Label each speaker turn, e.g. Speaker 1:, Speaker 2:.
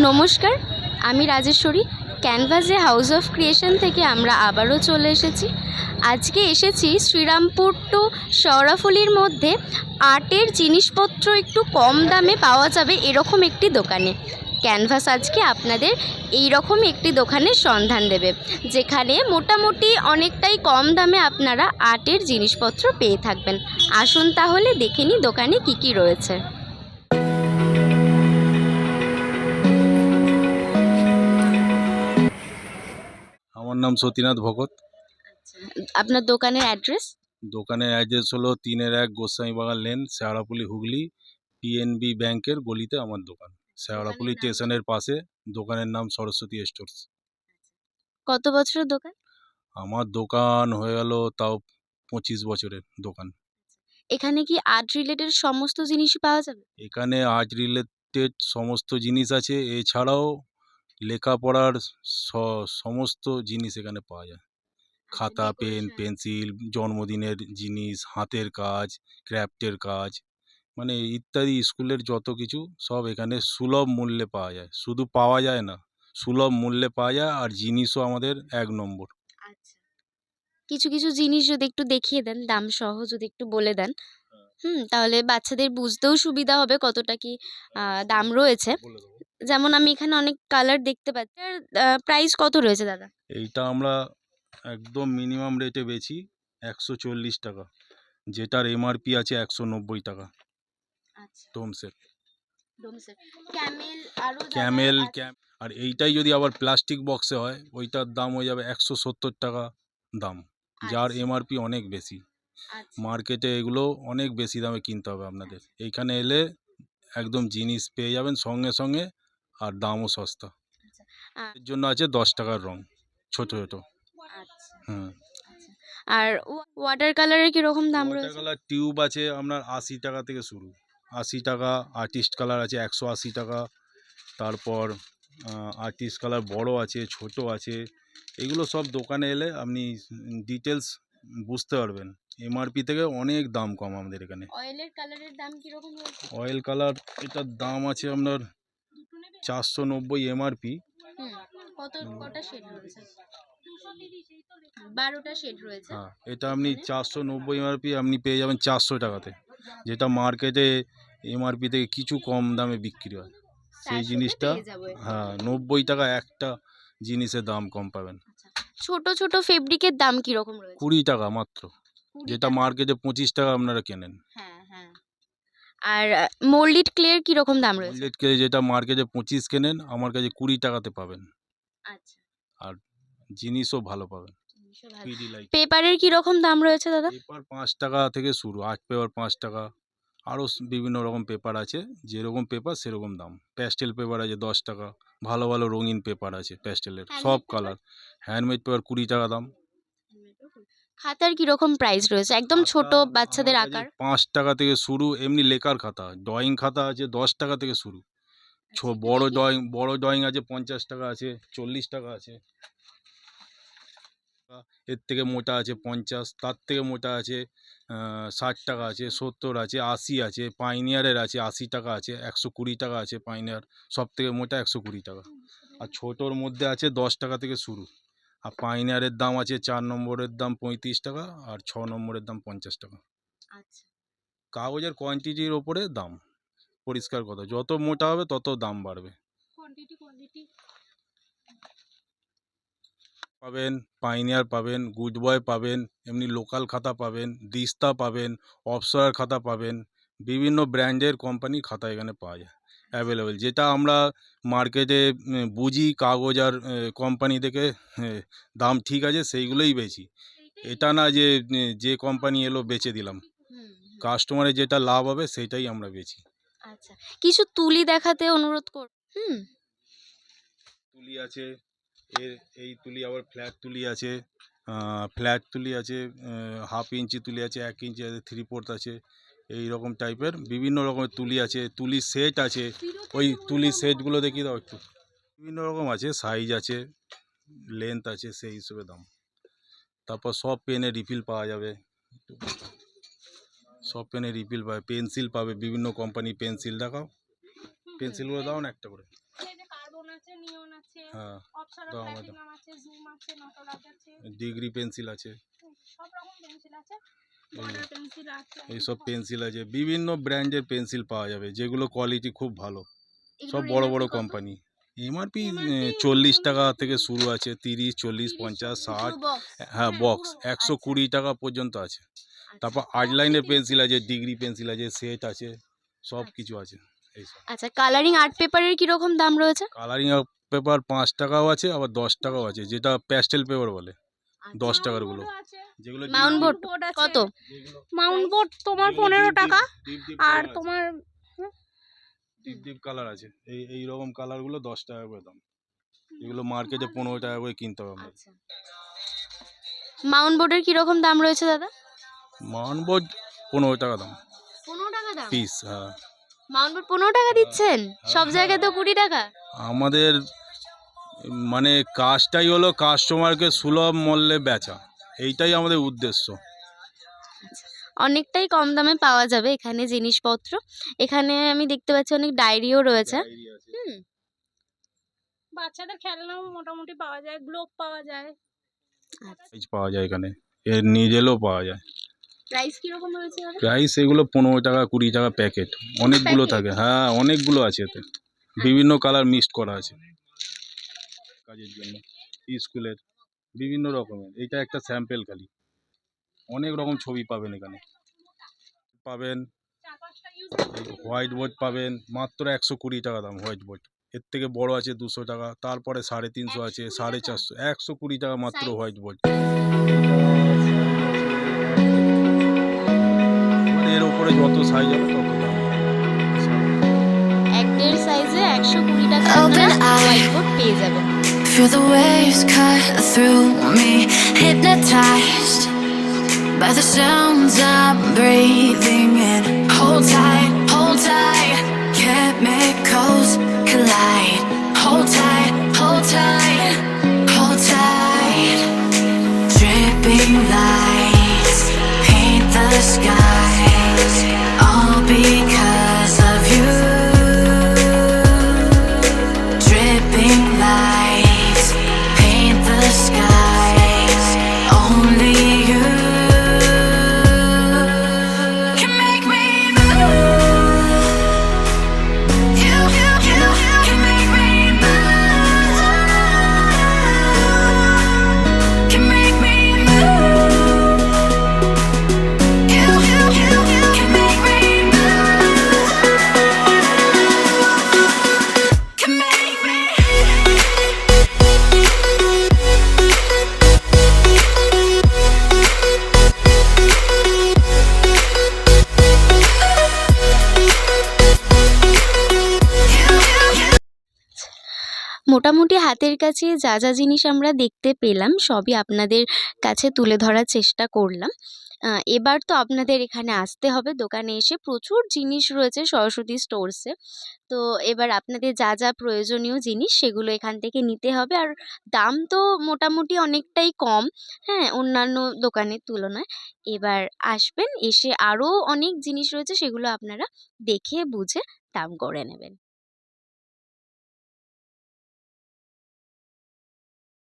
Speaker 1: নমস্কার, আমি রাজেশ্বরী। ক্যানভাসে হাউস অফ ক্রিয়েশন থেকে আমরা আবারও চলে এসেছি। আজকে এসেছি শ্রীরামপুর টু শেওড়াফুলির মধ্যে আর্টের জিনিসপত্র একটু কম দামে পাওয়া যাবে এরকম একটি দোকানে। ক্যানভাস আজকে আপনাদের এই রকম একটি দোকানের সন্ধান দেবে, যেখানে মোটামুটি অনেকটাই কম দামে আপনারা আর্টের জিনিসপত্র পেয়ে থাকবেন। আসুন তাহলে দেখে নিই দোকানে কী কী রয়েছে।
Speaker 2: আমার নাম সতীনাথ ভগত।
Speaker 1: আপনার দোকানের অ্যাড্রেস?
Speaker 2: দোকানের অ্যাড্রেস হলো 3-1 গোস্বামীবাগান লেন, শেওড়াফুলি, হুগলি। পিএনবি ব্যাংকের গলিতে আমার দোকান, শেওড়াফুলি স্টেশনের পাশে। দোকানের নাম সরস্বতী স্টোর্স।
Speaker 1: কত বছরের দোকান?
Speaker 2: আমার দোকান হয়ে গেল তাও 25 বছরের দোকান।
Speaker 1: এখানে কি আর্ট রিলেটেড সমস্ত জিনিসই পাওয়া যাবে?
Speaker 2: এখানে আর্ট রিলেটেড সমস্ত জিনিস আছে, এছাড়াও লেখাপড়ার সমস্ত জিনিস এখানে পাওয়া যায়। খাতা, পেন, পেন্সিল, জন্মদিনের জিনিস, হাতের কাজ, ক্রাফটের কাজ, মানে ইত্যাদি স্কুলের যত কিছু সব এখানে সুলভ মূল্যে পাওয়া যায়। শুধু পাওয়া যায় না, সুলভ মূল্যে পাওয়া যায়, আর জিনিসও আমাদের 1 নম্বর।
Speaker 1: আচ্ছা, কিছু কিছু জিনিস যদি একটু দেখিয়ে দেন, দাম সহ যদি একটু বলে দেন, তাহলে বাচ্চাদের বুঝতেও সুবিধা হবে কতটা কি দাম রয়েছে।
Speaker 2: বলে দেবো।
Speaker 1: যেমন আমি এখানে অনেক কালার দেখতে পাচ্ছি। আর প্রাইস কত রয়েছে দাদা?
Speaker 2: এইটা আমরা একদম মিনিমাম রেটে বেচি 140 টাকা, যেটার এমআরপি আছে 190 টাকা।
Speaker 1: আচ্ছা,
Speaker 2: ডোমসের
Speaker 1: ডোমসের ক্যামেল আরো
Speaker 2: ক্যামেল আর এইটাই যদি আবার প্লাস্টিক বক্সে হয়, ওইটার দাম হয়ে যাবে 170 টাকা দাম, যার এমআরপি অনেক বেশি। মার্কেটে এগুলো অনেক বেশি দামে কিনতে হবে আপনাদের। এইখানে এলে একদম জিনিস পেয়ে যাবেন সঙ্গে সঙ্গে, আর দামও সস্তা। এর জন্য আছে 10 টাকার রং, ছোট ছোট। হুম।
Speaker 1: আর ওয়াটার কালারের কিরকম দাম
Speaker 2: ওয়াটার
Speaker 1: রয়েছে?
Speaker 2: কালার টিউব আছে আপনার 80 টাকা থেকে শুরু, 80 টাকা। আর্টিস্ট কালার আছে 180 টাকা। তারপর আর্টিস্ট কালার বড় আছে, ছোট আছে। এগুলো সব দোকানে এলে আপনি ডিটেলস বুঝতে পারবেন। এমআরপি থেকে অনেক দাম কম আমাদের এখানে।
Speaker 1: অয়েলের কালারের দাম কিরকম রয়েছে?
Speaker 2: অয়েল কালার এটার দাম আছে আপনার 490 এমআরপি।
Speaker 1: কটা শেড রয়েছে? 12টা শেড রয়েছে।
Speaker 2: হ্যাঁ, এটা আপনি 490 এমআরপি আপনি পেয়ে যাবেন 400 টাকাতে, যেটা মার্কেটে এমআরপি থেকে কিছু কম দামে বিক্রি হয়। সেই জিনিসটা হ্যাঁ 90 টাকা একটা জিনিসের দাম কম পাবেন।
Speaker 1: ছোট ছোট ফেব্রিকের দাম কিরকম রয়েছে?
Speaker 2: 20 টাকা মাত্র, যেটা মার্কেটে 25 টাকা আপনারা কেনেন।
Speaker 1: হ্যাঁ হ্যাঁ। আর মোল্ডেড ক্লের কিরকম দাম রয়েছে?
Speaker 2: বুলেট কে যেটা মার্কেটে 25 কেনেন, আমার কাছে 20 টাকাতে পাবেন।
Speaker 1: আচ্ছা,
Speaker 2: আর জিনিসও ভালো পাবেন।
Speaker 1: পেপারের কিরকম দাম রয়েছে দাদা?
Speaker 2: পেপার 5 টাকা থেকে শুরু, আর্ট পেপার 5 টাকা। আরও বিভিন্ন রকম পেপার আছে, যেরকম পেপার সেরকম দাম। প্যাস্টেল পেপার আছে 10 টাকা, ভালো ভালো রঙিন পেপার আছে প্যাস্টেলের সব কালার। হ্যান্ডমেড পেপার 20 টাকা দাম।
Speaker 1: খাতার কিরকম প্রাইস রয়েছে? একদম ছোট বাচ্চাদের আকার?
Speaker 2: 5 টাকা থেকে শুরু, এমনি লেখার খাতা, ড্রয়িং খাতা আছে 10 টাকা থেকে শুরু। বড় ড্রয়িং আছে 50 টাকা আছে, 40 টাকা আছে। এর থেকে মোটা আছে 50, তার থেকে মোটা আছে 60 টাকা আছে, 70 আছে, 80 আছে। পাইনিয়ারের আছে 80 টাকা আছে, 120 টাকা আছে পাইনিয়ার। সব থেকে মোটা 120 টাকা। আর ছোটোর মধ্যে আছে 10 টাকা থেকে শুরু। আর পাইনিয়ারের দাম আছে 4 নম্বরের দাম 35 টাকা, আর 6 নম্বরের দাম 50 টাকা। কাগজের কোয়ান্টিটির ওপরে দাম, পরিষ্কার কথা। যত মোটা হবে তত দাম বাড়বে। পাবেন পাইনিয়ার পাবেন, গুড বয় পাবেন, এমনি লোকাল খাতা পাবেন, দিস্তা পাবেন, অপসরার খাতা পাবেন। বিভিন্ন ব্র্যান্ডের কোম্পানির খাতা এখানে পাওয়া যায় অ্যাভেলেবেল। যেটা আমরা মার্কেটে বুঝি কাগজ আর কোম্পানি থেকে দাম ঠিক আছে সেইগুলোই বেচি। এটা না যে যে কোম্পানি এলো বেচে দিলাম। কাস্টমারের যেটা লাভ হবে সেইটাই আমরা বেচি।
Speaker 1: আচ্ছা, কিছু তুলি দেখাতে অনুরোধ করব।
Speaker 2: তুলি আছে, এই তুলি আবার ফ্ল্যাট তুলি আছে। ফ্ল্যাট তুলি আছে, 1/2 ইঞ্চি তুলি আছে, 1 ইঞ্চি আছে, 3/4 আছে। এই রকম টাইপের বিভিন্ন রকমের তুলি আছে। তুলির সেট আছে, ওই তুলির সেটগুলো দেখিয়ে দাও একটু। বিভিন্ন রকম আছে, সাইজ আছে, লেন্থ আছে, সেই হিসেবে দাম। তারপর সব পেনে রিফিল পাওয়া যাবে, সব পেনে রিফিল পাবে। পেন্সিল পাবে, বিভিন্ন কোম্পানি পেন্সিল। দেখাও পেন্সিলগুলো, দাও না একটা করে।
Speaker 3: আছে, নিয়ন আছে,
Speaker 2: হ্যাঁ
Speaker 3: অপ্সরা
Speaker 2: দাম আছে,
Speaker 3: প্ল্যাটিনাম আছে, জুম আছে, নটরাজ আছে,
Speaker 2: ডিগ্রি পেন্সিল আছে,
Speaker 3: সব রকম পেন্সিল আছে,
Speaker 2: এই
Speaker 3: বর্ডার পেন্সিল আছে,
Speaker 2: এইসব পেন্সিল আছে, বিভিন্ন ব্র্যান্ডের পেন্সিল পাওয়া যাবে যেগুলো কোয়ালিটি খুব ভালো, সব
Speaker 1: এগুলোর
Speaker 2: বড়
Speaker 1: MRP
Speaker 2: বড়
Speaker 1: কত?
Speaker 2: কোম্পানি। এমআরপি
Speaker 3: MRP
Speaker 2: 40 টাকা থেকে শুরু আছে, 30, 40, 50, 60, হ্যাঁ বক্স
Speaker 3: পুরো
Speaker 2: 120 টাকা পর্যন্ত আছে। তারপর আর্ট লাইনের পেন্সিল আছে, ডিগ্রি পেন্সিল আছে, সেট আছে, সব কিছু আছে এইসব।
Speaker 1: আচ্ছা, কালারিং আর্ট পেপারের কিরকম দাম রয়েছে?
Speaker 2: কালারিং পেপার 5 টাকাও আছে, আবার 10 টাকাও আছে, যেটা প্যাস্টেল পেপার বলে, 10 টাকার গুলো, যেগুলো
Speaker 1: মাউন্ট বোর্ড
Speaker 3: বোর্ড আছে,
Speaker 1: কত?
Speaker 3: মাউন্ট বোর্ড তোমার 15 টাকা, আর তোমার
Speaker 2: ডিপ ডিপ কালার আছে, এই রকম কালার গুলো 10 টাকা করে দাম, এগুলো মার্কেটে 15 টাকা করে কিনতে হবে আমাদের।
Speaker 1: আচ্ছা, মাউন্ট বোর্ডের কিরকম দাম রয়েছে দাদা?
Speaker 2: মাউন্ট বোর্ড 15 টাকা দাম
Speaker 1: 15 টাকা দাম?
Speaker 2: পিস, হ্যাঁ।
Speaker 1: মাউন্ট বোর্ড 15 টাকা দিচ্ছেন? সব জায়গায় তো 20 টাকা।
Speaker 2: আমাদের মানে কাজটাই হলো কাস্টমারকে সুলভ মূল্যে বেচা, এইটাই আমাদের উদ্দেশ্য।
Speaker 1: অনেকটাই কম দামে পাওয়া যাবে এখানে জিনিসপত্র। এখানে আমি দেখতে পাচ্ছি অনেক ডায়েরিও রয়েছে। হুম,
Speaker 3: বাচ্চাদের খেলনাও মোটামুটি পাওয়া যায়, গ্লোব পাওয়া যায়।
Speaker 2: প্রাইস পাওয়া যায় এখানে, এর নিডেলও পাওয়া যায়।
Speaker 1: প্রাইস কিরকম রয়েছে দাদা?
Speaker 2: প্রাইস এগুলো 15 টাকা 20 টাকা প্যাকেট, অনেকগুলো
Speaker 1: প্যাকেট?
Speaker 2: থাকে, হ্যাঁ অনেকগুলো আছে এতে, বিভিন্ন কালার মিক্সড করা আছে কাজের জন্য, স্কুলের বিভিন্ন রকমের। এইটা একটা স্যাম্পেল খালি, অনেক রকম ছবি পাবেন এখানে, পাবেন হোয়াইট বোর্ড পাবেন মাত্র 120 টাকা দাম হোয়াইট বোর্ড, এর থেকে বড় আছে 200 টাকা, তারপরে 350 আছে, 450, 120 টাকা মাত্র হোয়াইট বোর্ড। এর উপরে যত সাইজ হবে তত দাম।
Speaker 1: এক দেড় সাইজে 120 টাকা আপনারা হোয়াইট বোর্ড পেয়ে যাবেন।
Speaker 4: Feel the waves cut through me, hypnotized by the sounds I'm breathing in. Hold tight, chemicals collide. Hold tight, hold tight, hold tight. Dripping lights paint the skies, all because of you. Dripping lights paint the skies, only you can make me move. You can make me move. Can make me move. You can make me move. Can make me.
Speaker 1: মোটামুটি হাতের কাছে যা যা জিনিস আমরা দেখতে পেলাম সবই আপনাদের কাছে তুলে ধরার চেষ্টা করলাম। এবার তো আপনাদের এখানে আসতে হবে, দোকানে এসে প্রচুর জিনিস রয়েছে সরস্বতী স্টোরসে। তো এবার আপনাদের যা যা প্রয়োজনীয় জিনিস সেগুলো এখান থেকে নিতে হবে, আর দাম তো মোটামুটি অনেকটাই কম, হ্যাঁ, অন্যান্য দোকানের তুলনায়। এবার আসবেন, এসে আরও অনেক জিনিস রয়েছে সেগুলো আপনারা দেখে বুঝে দাম করে নেবেন।